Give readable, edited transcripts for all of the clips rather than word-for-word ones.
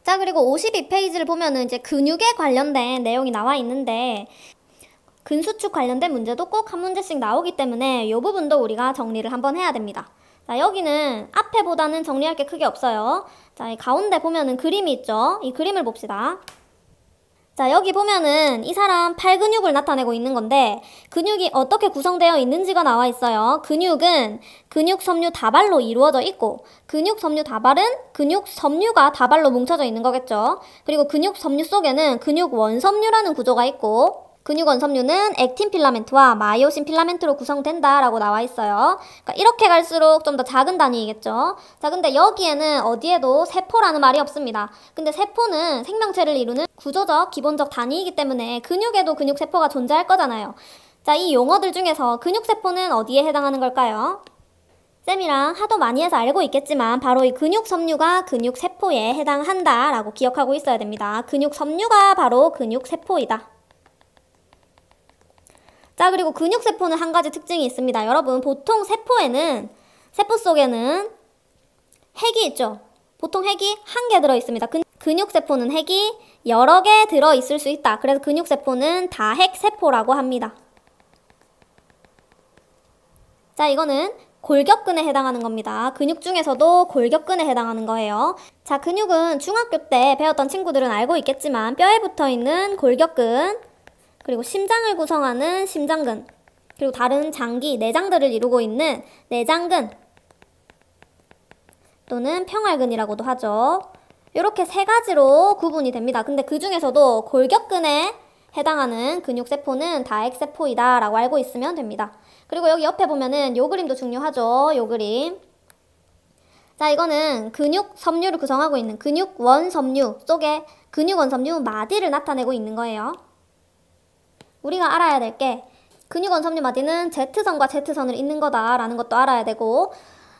자, 그리고 52페이지를 보면은 이제 근육에 관련된 내용이 나와 있는데 근수축 관련된 문제도 꼭 한 문제씩 나오기 때문에 이 부분도 우리가 정리를 한번 해야 됩니다. 자, 여기는 앞에보다는 정리할 게 크게 없어요. 자, 이 가운데 보면은 그림이 있죠? 이 그림을 봅시다. 자, 여기 보면은 이 사람 팔 근육을 나타내고 있는 건데 근육이 어떻게 구성되어 있는지가 나와 있어요. 근육은 근육 섬유 다발로 이루어져 있고 근육 섬유 다발은 근육 섬유가 다발로 뭉쳐져 있는 거겠죠. 그리고 근육 섬유 속에는 근육 원섬유라는 구조가 있고 근육 원섬유는 액틴 필라멘트와 마이오신 필라멘트로 구성된다라고 나와 있어요. 그러니까 이렇게 갈수록 좀 더 작은 단위이겠죠. 자, 근데 여기에는 어디에도 세포라는 말이 없습니다. 근데 세포는 생명체를 이루는 구조적 기본적 단위이기 때문에 근육에도 근육세포가 존재할 거잖아요. 자, 이 용어들 중에서 근육세포는 어디에 해당하는 걸까요? 쌤이랑 하도 많이 해서 알고 있겠지만 바로 이 근육섬유가 근육세포에 해당한다라고 기억하고 있어야 됩니다. 근육섬유가 바로 근육세포이다. 자, 그리고 근육세포는 한 가지 특징이 있습니다. 여러분, 보통 세포에는, 세포 속에는 핵이 있죠. 보통 핵이 한 개 들어있습니다. 근육세포는 핵이 여러 개 들어있을 수 있다. 그래서 근육세포는 다핵세포라고 합니다. 자, 이거는 골격근에 해당하는 겁니다. 근육 중에서도 골격근에 해당하는 거예요. 자, 근육은 중학교 때 배웠던 친구들은 알고 있겠지만 뼈에 붙어있는 골격근, 그리고 심장을 구성하는 심장근, 그리고 다른 장기, 내장들을 이루고 있는 내장근 또는 평활근이라고도 하죠. 이렇게 세 가지로 구분이 됩니다. 근데 그 중에서도 골격근에 해당하는 근육세포는 다핵세포이다 라고 알고 있으면 됩니다. 그리고 여기 옆에 보면은 요 그림도 중요하죠. 요 그림. 자, 이거는 근육 섬유를 구성하고 있는 근육 원섬유 속에 근육 원섬유 마디를 나타내고 있는 거예요. 우리가 알아야 될 게 근육 원섬유 마디는 Z선과 Z선을 잇는 거다라는 것도 알아야 되고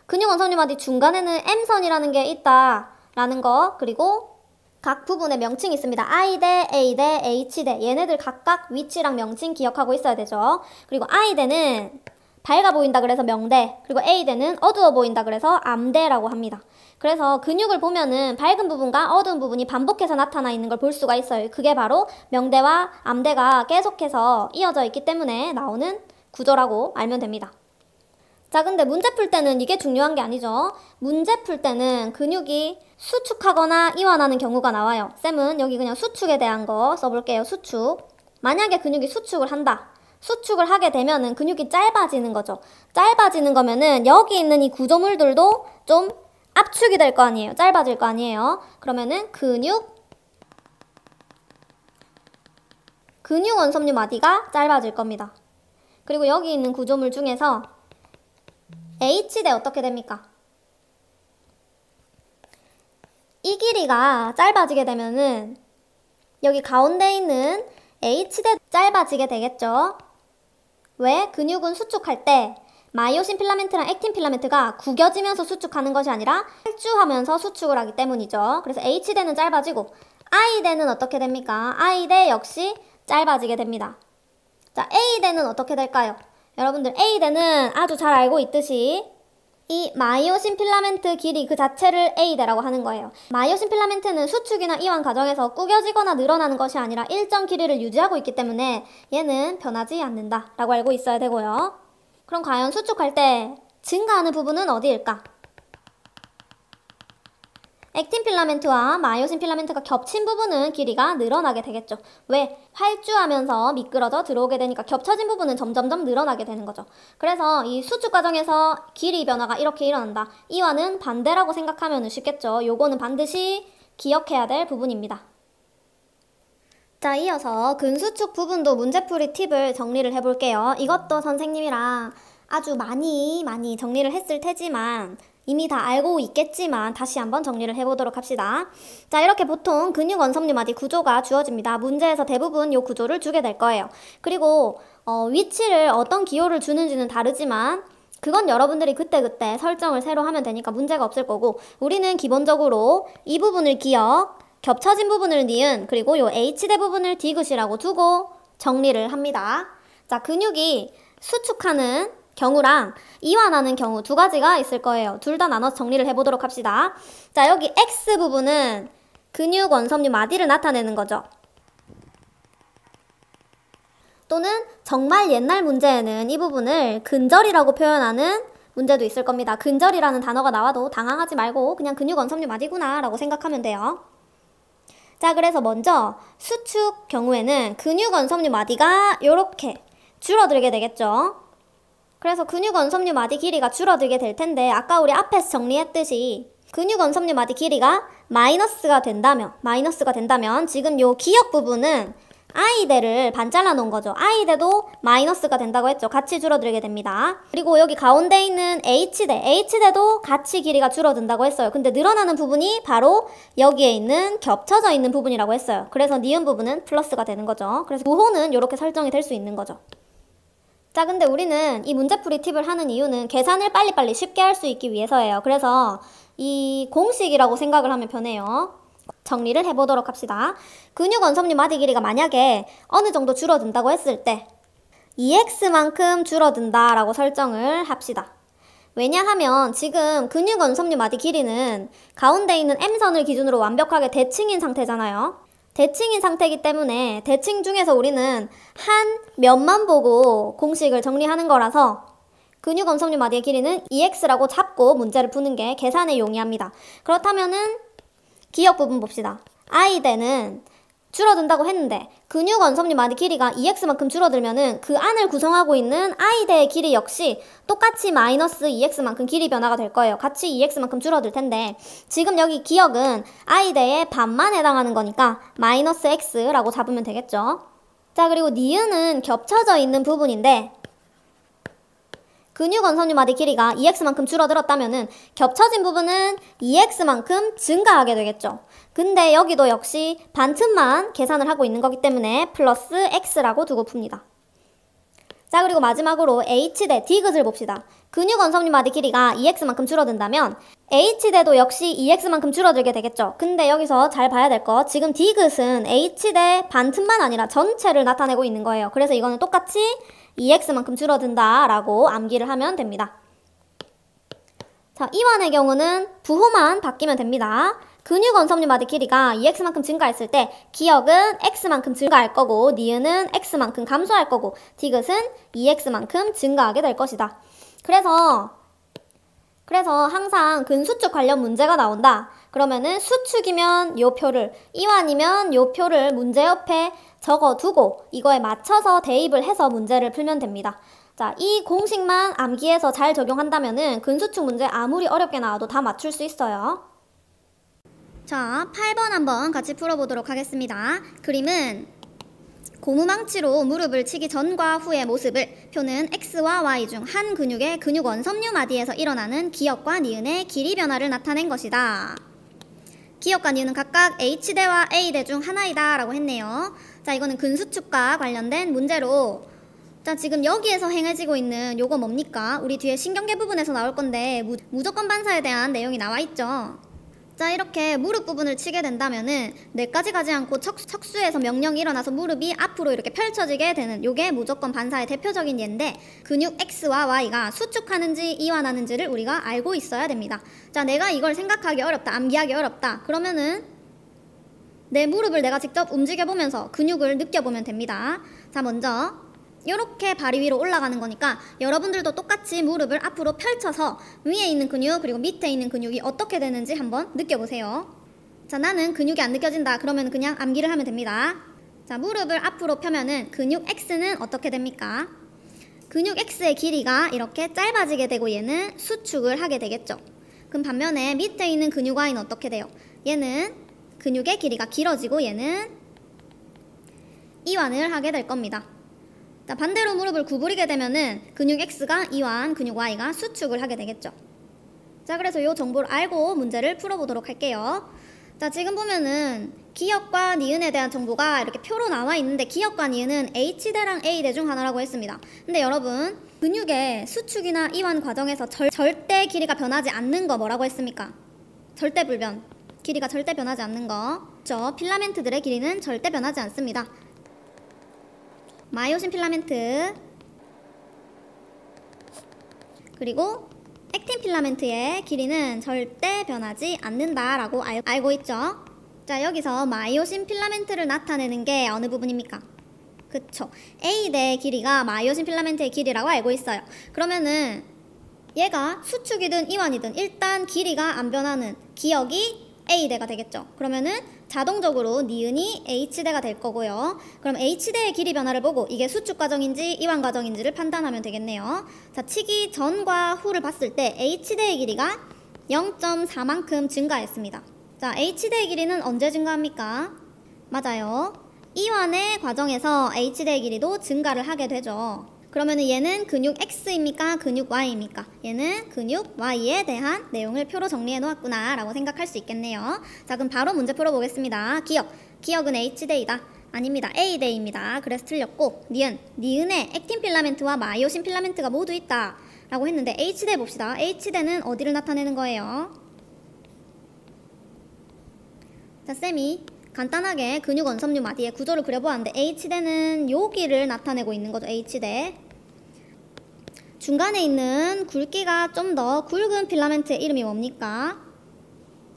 근육 원섬유 마디 중간에는 M선이라는 게 있다라는 거, 그리고 각 부분에 명칭이 있습니다. I대, A대, H대 얘네들 각각 위치랑 명칭 기억하고 있어야 되죠. 그리고 I대는 밝아 보인다 그래서 명대, 그리고 A대는 어두워 보인다 그래서 암대라고 합니다. 그래서 근육을 보면은 밝은 부분과 어두운 부분이 반복해서 나타나 있는 걸 볼 수가 있어요. 그게 바로 명대와 암대가 계속해서 이어져 있기 때문에 나오는 구조라고 알면 됩니다. 자, 근데 문제 풀 때는 이게 중요한 게 아니죠. 문제 풀 때는 근육이 수축하거나 이완하는 경우가 나와요. 쌤은 여기 그냥 수축에 대한 거 써볼게요. 수축. 만약에 근육이 수축을 한다. 수축을 하게 되면은 근육이 짧아지는 거죠. 짧아지는 거면은 여기 있는 이 구조물들도 좀 압축이 될 거 아니에요. 짧아질 거 아니에요. 그러면은 근육 원섬유 마디가 짧아질 겁니다. 그리고 여기 있는 구조물 중에서 H대 어떻게 됩니까? 이 길이가 짧아지게 되면은 여기 가운데 있는 H대 짧아지게 되겠죠. 왜? 근육은 수축할 때 마이오신 필라멘트랑 액틴 필라멘트가 구겨지면서 수축하는 것이 아니라 활주하면서 수축을 하기 때문이죠. 그래서 H대는 짧아지고 I대는 어떻게 됩니까? I대 역시 짧아지게 됩니다. 자, A대는 어떻게 될까요? 여러분들 A대는 아주 잘 알고 있듯이 이 마이오신 필라멘트 길이 그 자체를 A대라고 하는 거예요. 마이오신 필라멘트는 수축이나 이완 과정에서 구겨지거나 늘어나는 것이 아니라 일정 길이를 유지하고 있기 때문에 얘는 변하지 않는다 라고 알고 있어야 되고요. 그럼 과연 수축할 때 증가하는 부분은 어디일까? 액틴 필라멘트와 마이오신 필라멘트가 겹친 부분은 길이가 늘어나게 되겠죠. 왜? 활주하면서 미끄러져 들어오게 되니까 겹쳐진 부분은 점점점 늘어나게 되는 거죠. 그래서 이 수축 과정에서 길이 변화가 이렇게 일어난다. 이와는 반대라고 생각하면 쉽겠죠. 요거는 반드시 기억해야 될 부분입니다. 자, 이어서 근수축 부분도 문제풀이 팁을 정리를 해볼게요. 이것도 선생님이랑 아주 많이 정리를 했을 테지만 이미 다 알고 있겠지만 다시 한번 정리를 해보도록 합시다. 자, 이렇게 보통 근육 원섬유 마디 구조가 주어집니다. 문제에서 대부분 이 구조를 주게 될 거예요. 그리고 위치를 어떤 기호를 주는지는 다르지만 그건 여러분들이 그때그때 설정을 새로 하면 되니까 문제가 없을 거고 우리는 기본적으로 이 부분을 기억, 겹쳐진 부분을 니은, 그리고 요 H대 부분을 디귿이라고 두고 정리를 합니다. 자, 근육이 수축하는 경우랑 이완하는 경우 두 가지가 있을 거예요. 둘 다 나눠서 정리를 해보도록 합시다. 자, 여기 X 부분은 근육 원섬유 마디를 나타내는 거죠. 또는 정말 옛날 문제에는 이 부분을 근절이라고 표현하는 문제도 있을 겁니다. 근절이라는 단어가 나와도 당황하지 말고 그냥 근육 원섬유 마디구나 라고 생각하면 돼요. 자, 그래서 먼저 수축 경우에는 근육 원섬유 마디가 이렇게 줄어들게 되겠죠. 그래서 근육 원섬유 마디 길이가 줄어들게 될 텐데 아까 우리 앞에서 정리했듯이 근육 원섬유 마디 길이가 마이너스가 된다면 지금 요 기역 부분은 I대를 반 잘라 놓은 거죠. I대도 마이너스가 된다고 했죠. 같이 줄어들게 됩니다. 그리고 여기 가운데 있는 H대도 같이 길이가 줄어든다고 했어요. 근데 늘어나는 부분이 바로 여기에 있는 겹쳐져 있는 부분이라고 했어요. 그래서 니은 부분은 플러스가 되는 거죠. 그래서 부호는 이렇게 설정이 될 수 있는 거죠. 자, 근데 우리는 이 문제풀이 팁을 하는 이유는 계산을 빨리빨리 쉽게 할 수 있기 위해서예요. 그래서 이 공식이라고 생각을 하면 편해요. 정리를 해보도록 합시다. 근육 원섬유 마디 길이가 만약에 어느 정도 줄어든다고 했을 때 2x만큼 줄어든다 라고 설정을 합시다. 왜냐하면 지금 근육 원섬유 마디 길이는 가운데 있는 M선을 기준으로 완벽하게 대칭인 상태잖아요. 대칭인 상태이기 때문에 대칭 중에서 우리는 한 면만 보고 공식을 정리하는 거라서 근육 원섬유 마디의 길이는 2x라고 잡고 문제를 푸는 게 계산에 용이합니다. 그렇다면은 기역 부분 봅시다. I대는 줄어든다고 했는데 근육 원섬유 마디 길이가 2x만큼 줄어들면은 그 안을 구성하고 있는 I대의 길이 역시 똑같이 마이너스 2x만큼 길이 변화가 될 거예요. 같이 2x만큼 줄어들 텐데 지금 여기 기역은 I대의 반만 해당하는 거니까 마이너스 x라고 잡으면 되겠죠. 자, 그리고 니은은 겹쳐져 있는 부분인데 근육 원섬유 마디 길이가 2x만큼 줄어들었다면은 겹쳐진 부분은 2x만큼 증가하게 되겠죠. 근데 여기도 역시 반틈만 계산을 하고 있는 거기 때문에 플러스 x라고 두고 풉니다. 자, 그리고 마지막으로 H대 디귿을 봅시다. 근육 원섬유 마디 길이가 2x만큼 줄어든다면 H대도 역시 2x만큼 줄어들게 되겠죠. 근데 여기서 잘 봐야 될 거, 지금 디귿은 H대 반틈만 아니라 전체를 나타내고 있는 거예요. 그래서 이거는 똑같이 2x만큼 줄어든다 라고 암기를 하면 됩니다. 자, 이완의 경우는 부호만 바뀌면 됩니다. 근육 원섬유 마디 길이가 2x만큼 증가했을 때 기역은 x만큼 증가할 거고 니은은 x만큼 감소할 거고 디귿은 2x만큼 증가하게 될 것이다. 그래서 항상 근수축 관련 문제가 나온다. 그러면은 수축이면 요 표를, 이완이면 요 표를 문제 옆에 적어두고 이거에 맞춰서 대입을 해서 문제를 풀면 됩니다. 자, 이 공식만 암기해서 잘 적용한다면은 근수축 문제 아무리 어렵게 나와도 다 맞출 수 있어요. 자, 8번 한번 같이 풀어보도록 하겠습니다. 그림은 고무망치로 무릎을 치기 전과 후의 모습을 표는 X와 Y 중 한 근육의 근육 원섬유 마디에서 일어나는 기역과 니은의 길이 변화를 나타낸 것이다. 기역과 니은은 각각 H대와 A대 중 하나이다 라고 했네요. 자, 이거는 근수축과 관련된 문제로, 자, 지금 여기에서 행해지고 있는 요거 뭡니까? 우리 뒤에 신경계 부분에서 나올 건데 무조건 반사에 대한 내용이 나와 있죠. 자, 이렇게 무릎 부분을 치게 된다면은 뇌까지 가지 않고 척수에서 명령이 일어나서 무릎이 앞으로 이렇게 펼쳐지게 되는 요게 무조건 반사의 대표적인 예인데 근육 X와 Y가 수축하는지 이완하는지를 우리가 알고 있어야 됩니다. 자, 내가 이걸 생각하기 어렵다, 암기하기 어렵다 그러면은 내 무릎을 내가 직접 움직여보면서 근육을 느껴보면 됩니다. 자, 먼저 이렇게 발이 위로 올라가는 거니까 여러분들도 똑같이 무릎을 앞으로 펼쳐서 위에 있는 근육 그리고 밑에 있는 근육이 어떻게 되는지 한번 느껴보세요. 자, 나는 근육이 안 느껴진다 그러면 그냥 암기를 하면 됩니다. 자, 무릎을 앞으로 펴면은 근육 X는 어떻게 됩니까? 근육 X의 길이가 이렇게 짧아지게 되고 얘는 수축을 하게 되겠죠. 그럼 반면에 밑에 있는 근육 Y는 어떻게 돼요? 얘는 근육의 길이가 길어지고 얘는 이완을 하게 될 겁니다. 자, 반대로 무릎을 구부리게 되면은 근육 X가 이완, 근육 Y가 수축을 하게 되겠죠. 자, 그래서 이 정보를 알고 문제를 풀어보도록 할게요. 자, 지금 보면은 기역과 니은에 대한 정보가 이렇게 표로 나와 있는데 기역과 니은은 H대랑 A대 중 하나라고 했습니다. 근데 여러분, 근육의 수축이나 이완 과정에서 절대 길이가 변하지 않는 거 뭐라고 했습니까? 절대 불변. 길이가 절대 변하지 않는 거. 그렇죠? 필라멘트들의 길이는 절대 변하지 않습니다. 마이오신 필라멘트 그리고 액틴 필라멘트의 길이는 절대 변하지 않는다라고 알고 있죠. 자, 여기서 마이오신 필라멘트를 나타내는 게 어느 부분입니까? 그쵸. A대의 길이가 마이오신 필라멘트의 길이라고 알고 있어요. 그러면은 얘가 수축이든 이완이든 일단 길이가 안 변하는 기역이 A대가 되겠죠. 그러면은 자동적으로 니은이 H대가 될 거고요. 그럼 H대의 길이 변화를 보고 이게 수축 과정인지 이완 과정인지를 판단하면 되겠네요. 자, 치기 전과 후를 봤을 때 H대의 길이가 0.4만큼 증가했습니다. 자, H대의 길이는 언제 증가합니까? 맞아요. 이완의 과정에서 H대의 길이도 증가를 하게 되죠. 그러면 얘는 근육 X입니까? 근육 Y입니까? 얘는 근육 Y에 대한 내용을 표로 정리해 놓았구나 라고 생각할 수 있겠네요. 자, 그럼 바로 문제 풀어보겠습니다. 기역은 H대이다. 아닙니다. A대입니다. 그래서 틀렸고, 니은에 액틴 필라멘트와 마이오신 필라멘트가 모두 있다 라고 했는데 H대 봅시다. H대는 어디를 나타내는 거예요? 자, 쌤이 간단하게 근육 원섬유 마디의 구조를 그려보았는데 H대는 여기를 나타내고 있는 거죠. H대. 중간에 있는 굵기가 좀 더 굵은 필라멘트의 이름이 뭡니까?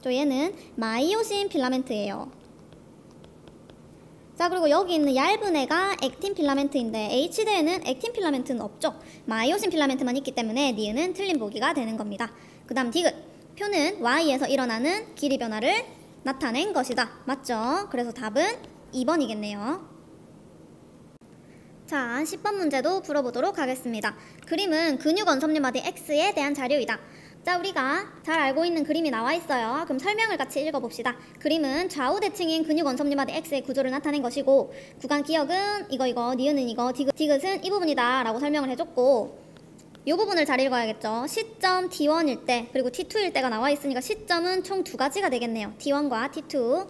얘는 마이오신 필라멘트예요. 자, 그리고 여기 있는 얇은 애가 액틴 필라멘트인데 H대에는 액틴 필라멘트는 없죠. 마이오신 필라멘트만 있기 때문에 니은은 틀린 보기가 되는 겁니다. 그 다음 디귿. 표는 Y에서 일어나는 길이 변화를 나타낸 것이다. 맞죠? 그래서 답은 2번이겠네요. 자, 10번 문제도 풀어보도록 하겠습니다. 그림은 근육 원섬유 마디 X에 대한 자료이다. 자, 우리가 잘 알고 있는 그림이 나와 있어요. 그럼 설명을 같이 읽어봅시다. 그림은 좌우 대칭인 근육 원섬유 마디 X의 구조를 나타낸 것이고, 구간 기역은 이거, 니은은 이거, 디귿은 이 부분이다 라고 설명을 해줬고, 이 부분을 잘 읽어야겠죠. 시점 T1일 때 그리고 T2일 때가 나와 있으니까 시점은 총 두 가지가 되겠네요. T1과 T2.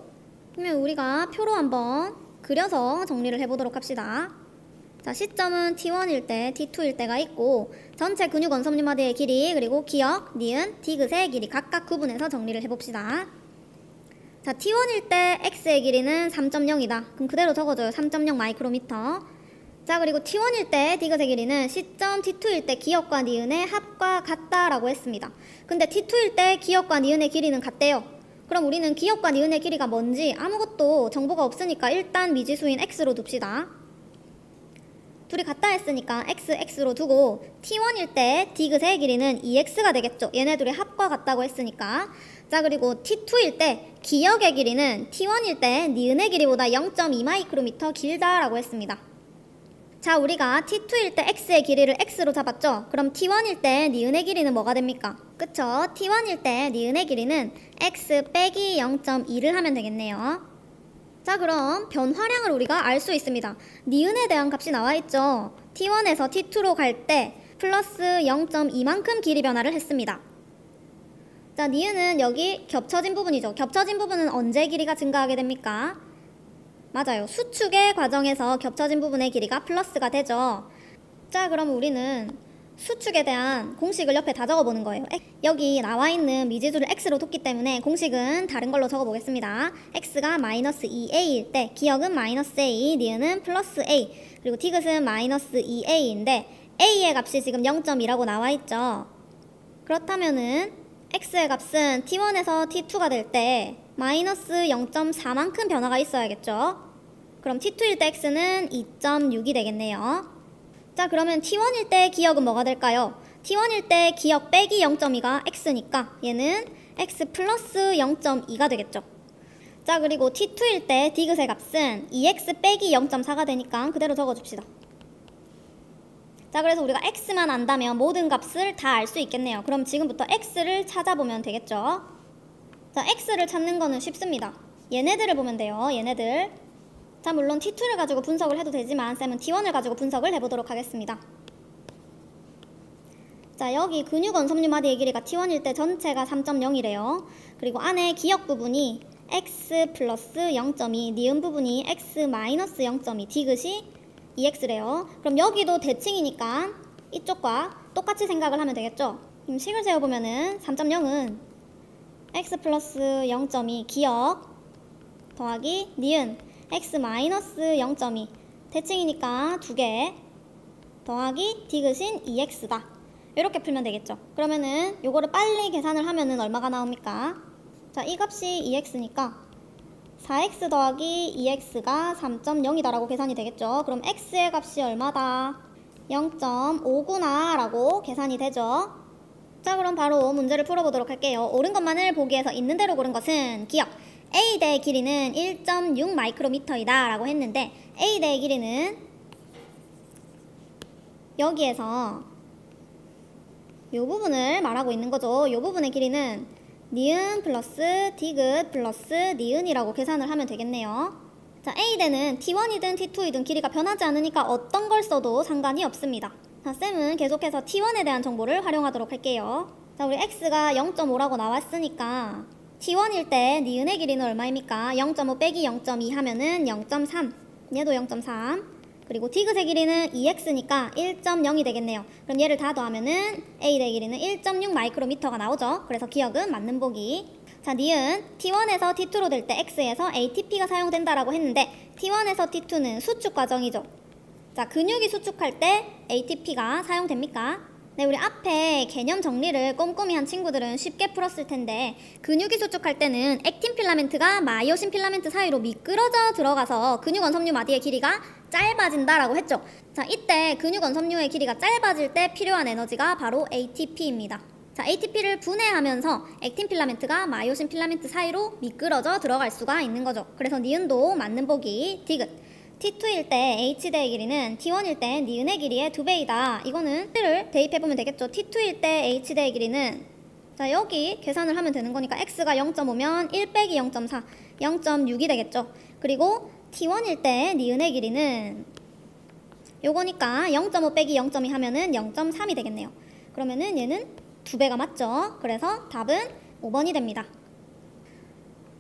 그러면 우리가 표로 한번 그려서 정리를 해보도록 합시다. 자, 시점은 T1일 때, T2일 때가 있고 전체 근육 원섬유 마디의 길이 그리고 기역, 니은, 디귿의 길이 각각 구분해서 정리를 해봅시다. 자, T1일 때 X의 길이는 3.0이다. 그럼 그대로 적어줘요. 3.0 마이크로미터. 자, 그리고 T1일 때 디귿의 길이는 시점 T2일 때 기역과 니은의 합과 같다라고 했습니다. 근데 T2일 때 기역과 니은의 길이는 같대요. 그럼 우리는 기역과 니은의 길이가 뭔지 아무것도 정보가 없으니까 일단 미지수인 X로 둡시다. 둘이 같다 했으니까 X로 두고 T1일 때 디귿의 길이는 2X가 되겠죠. 얘네 둘이 합과 같다고 했으니까. 자, 그리고 T2일 때 기역의 길이는 T1일 때 니은의 길이보다 0.2 마이크로미터 길다라고 했습니다. 자, 우리가 T2일 때 X의 길이를 X로 잡았죠? 그럼 T1일 때 니은의 길이는 뭐가 됩니까? 그쵸? T1일 때 니은의 길이는 X 빼기 0.2를 하면 되겠네요. 자, 그럼 변화량을 우리가 알 수 있습니다. 니은에 대한 값이 나와 있죠? T1에서 T2로 갈 때 플러스 0.2만큼 길이 변화를 했습니다. 자, 니은은 여기 겹쳐진 부분이죠. 겹쳐진 부분은 언제 길이가 증가하게 됩니까? 맞아요. 수축의 과정에서 겹쳐진 부분의 길이가 플러스가 되죠. 자, 그럼 우리는 수축에 대한 공식을 옆에 다 적어보는 거예요. 여기 나와 있는 미지수를 X로 뒀기 때문에 공식은 다른 걸로 적어보겠습니다. X가 마이너스 2A일 때 기역은 마이너스 A, 니은은 플러스 A, 그리고 디귿은 마이너스 2A인데 A의 값이 지금 0.2라고 나와 있죠. 그렇다면은 X의 값은 T1에서 T2가 될 때 마이너스 0.4만큼 변화가 있어야겠죠. 그럼 T2일 때 X는 2.6이 되겠네요. 자, 그러면 T1일 때 기역은 뭐가 될까요? T1일 때 기역 빼기 0.2가 X니까 얘는 X 플러스 0.2가 되겠죠. 자, 그리고 T2일 때 디귿의 값은 2X 빼기 0.4가 되니까 그대로 적어줍시다. 자, 그래서 우리가 X만 안다면 모든 값을 다 알 수 있겠네요. 그럼 지금부터 X를 찾아보면 되겠죠. 자, X를 찾는 거는 쉽습니다. 얘네들을 보면 돼요. 얘네들. 자, 물론 T2를 가지고 분석을 해도 되지만 쌤은 T1을 가지고 분석을 해보도록 하겠습니다. 자, 여기 근육 원섬유 마디의 길이가 T1일 때 전체가 3.0이래요. 그리고 안에 기역 부분이 X 플러스 0.2, 니은 부분이 X 마이너스 0.2, 디귿이 2X래요. 그럼 여기도 대칭이니까 이쪽과 똑같이 생각을 하면 되겠죠. 그럼 식을 세워보면은 3.0은 X 플러스 0.2 기역 더하기 니은 X 마이너스 0.2 대칭이니까 2개 더하기 디귿인 2X다. 이렇게 풀면 되겠죠. 그러면은 요거를 빨리 계산을 하면은 얼마가 나옵니까? 자, 이 값이 2X니까 4x 더하기 2x가 3.0이다 라고 계산이 되겠죠. 그럼 x의 값이 얼마다? 0.5구나 라고 계산이 되죠. 자, 그럼 바로 문제를 풀어보도록 할게요. 옳은 것만을 보기 위해서 있는 대로 고른 것은 기억! A대의 길이는 1.6 마이크로미터이다 라고 했는데 A대의 길이는 여기에서 이 부분을 말하고 있는 거죠. 이 부분의 길이는 니은 플러스 디귿 플러스 니은이라고 계산을 하면 되겠네요. 자, A대는 T1이든 T2이든 길이가 변하지 않으니까 어떤 걸 써도 상관이 없습니다. 자, 쌤은 계속해서 T1에 대한 정보를 활용하도록 할게요. 자, 우리 X가 0.5라고 나왔으니까 T1일 때 니은의 길이는 얼마입니까? 0.5 빼기 0.2 하면은 0.3. 얘도 0.3. 그리고 디귿의 길이는 2x니까 1.0이 되겠네요. 그럼 얘를 다 더하면은 A의 길이는 1.6 마이크로미터가 나오죠. 그래서 기억은 맞는 보기. 자, 니은 T1에서 T2로 될 때 X에서 ATP가 사용된다라고 했는데 T1에서 T2는 수축 과정이죠. 자, 근육이 수축할 때 ATP가 사용됩니까? 네, 우리 앞에 개념 정리를 꼼꼼히 한 친구들은 쉽게 풀었을 텐데 근육이 수축할 때는 액틴 필라멘트가 마이오신 필라멘트 사이로 미끄러져 들어가서 근육 원섬유 마디의 길이가 짧아진다라고 했죠. 자, 이때 근육 원섬유의 길이가 짧아질 때 필요한 에너지가 바로 ATP입니다. 자, ATP를 분해하면서 액틴 필라멘트가 마이오신 필라멘트 사이로 미끄러져 들어갈 수가 있는 거죠. 그래서 니은도 맞는 보기 디귿. T2일 때 H대의 길이는 T1일 때 니은의 길이의 2배이다. 이거는 를 대입해보면 되겠죠. T2일 때 H대의 길이는 자, 여기 계산을 하면 되는 거니까 X가 0.5면 1 빼기 0.4, 0.6이 되겠죠. 그리고 T1일 때 니은의 길이는 요거니까 0.5 빼기 0.2 하면은 0.3이 되겠네요. 그러면은 얘는 2배가 맞죠. 그래서 답은 5번이 됩니다.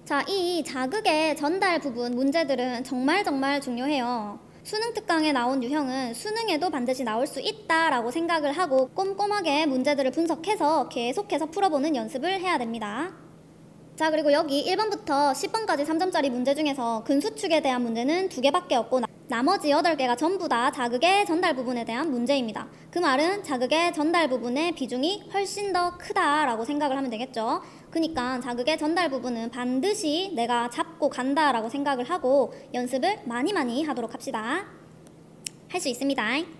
자, 이 자극의 전달 부분 문제들은 정말 중요해요. 수능 특강에 나온 유형은 수능에도 반드시 나올 수 있다라고 생각을 하고 꼼꼼하게 문제들을 분석해서 계속해서 풀어보는 연습을 해야 됩니다. 자, 그리고 여기 1번부터 10번까지 3점짜리 문제 중에서 근수축에 대한 문제는 2개밖에 없고 나머지 8개가 전부 다 자극의 전달 부분에 대한 문제입니다. 그 말은 자극의 전달 부분의 비중이 훨씬 더 크다라고 생각을 하면 되겠죠. 그러니까 자극의 전달 부분은 반드시 내가 잡고 간다라고 생각을 하고 연습을 많이 하도록 합시다. 할 수 있습니다.